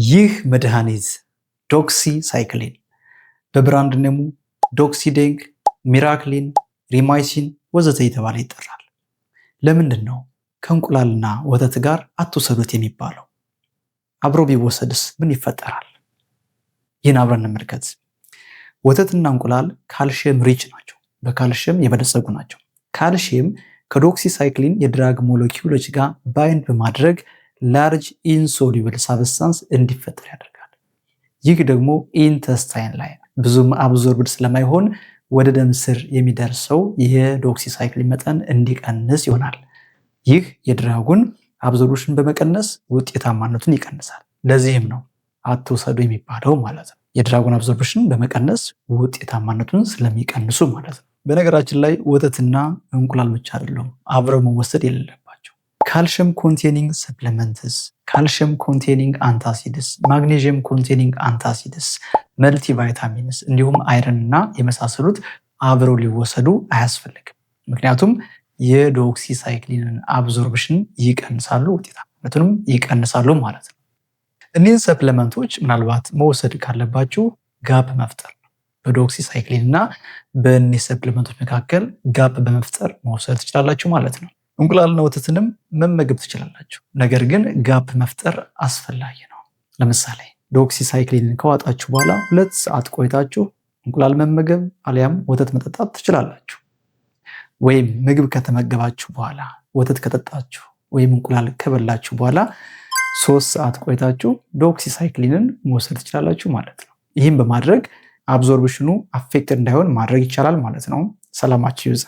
ይህ መድኃኒት ዶክሲሳይክሊን በብራንድ ነሙ ዶክሲዴንግ፣ ሚራክሊን፣ ሪማይሲን ወዘተ የተባለ ይጠራል። ለምንድን ነው ከእንቁላልና ወተት ጋር አትውሰዱት የሚባለው? አብሮ ቢወሰድስ ምን ይፈጠራል? ይህን አብረን እንመልከት። ወተትና እንቁላል ካልሽየም ሪች ናቸው፣ በካልሽየም የበለጸጉ ናቸው። ካልሽየም ከዶክሲሳይክሊን የድራግ ሞለኪውሎች ጋር ባይንድ በማድረግ ላርጅ ኢንሶሉብል ሳብስታንስ እንዲፈጠር ያደርጋል። ይህ ደግሞ ኢንተስታይን ላይ ብዙም አብዞርብድ ስለማይሆን ወደ ደም ስር የሚደርሰው የዶክሲሳይክሊን መጠን እንዲቀንስ ይሆናል። ይህ የድራጉን አብዞርብሽን በመቀነስ ውጤታማነቱን ይቀንሳል። ለዚህም ነው አትውሰዱ የሚባለው ማለት ነው። የድራጉን አብዞርብሽን በመቀነስ ውጤታማነቱን ስለሚቀንሱ ማለት ነው። በነገራችን ላይ ወተትና እንቁላል ብቻ አይደለም አብረው መወሰድ የሌለባቸው። ካልሽየም ኮንቴኒንግ ሰፕሊመንትስ፣ ካልሽየም ኮንቴኒንግ አንታሲድስ፣ ማግኔዥየም ኮንቴኒንግ አንታሲድስ፣ መልቲ ቫይታሚንስ እንዲሁም አይረን እና የመሳሰሉት አብረው ሊወሰዱ አያስፈልግም። ምክንያቱም የዶክሲሳይክሊንን አብዞርብሽን ይቀንሳሉ፣ ውጤታማነቱንም ይቀንሳሉ ማለት ነው። እኒህን ሰፕሊመንቶች ምናልባት መወሰድ ካለባችሁ ጋፕ መፍጠር ነው። በዶክሲሳይክሊን እና በእኒህ ሰፕሊመንቶች መካከል ጋፕ በመፍጠር መውሰድ ትችላላችሁ ማለት ነው። እንቁላልና ወተትንም መመገብ ትችላላችሁ፣ ነገር ግን ጋፕ መፍጠር አስፈላጊ ነው። ለምሳሌ ዶክሲሳይክሊንን ከዋጣችሁ በኋላ 2 ሰዓት ቆይታችሁ እንቁላል መመገብ አሊያም ወተት መጠጣት ትችላላችሁ። ወይም ምግብ ከተመገባችሁ በኋላ ወተት ከጠጣችሁ ወይም እንቁላል ከበላችሁ በኋላ 3 ሰዓት ቆይታችሁ ዶክሲሳይክሊንን መውሰድ ትችላላችሁ ማለት ነው። ይህም በማድረግ አብዞርብሽኑ አፌክትድ እንዳይሆን ማድረግ ይቻላል ማለት ነው። ሰላማችሁ ይብዛ።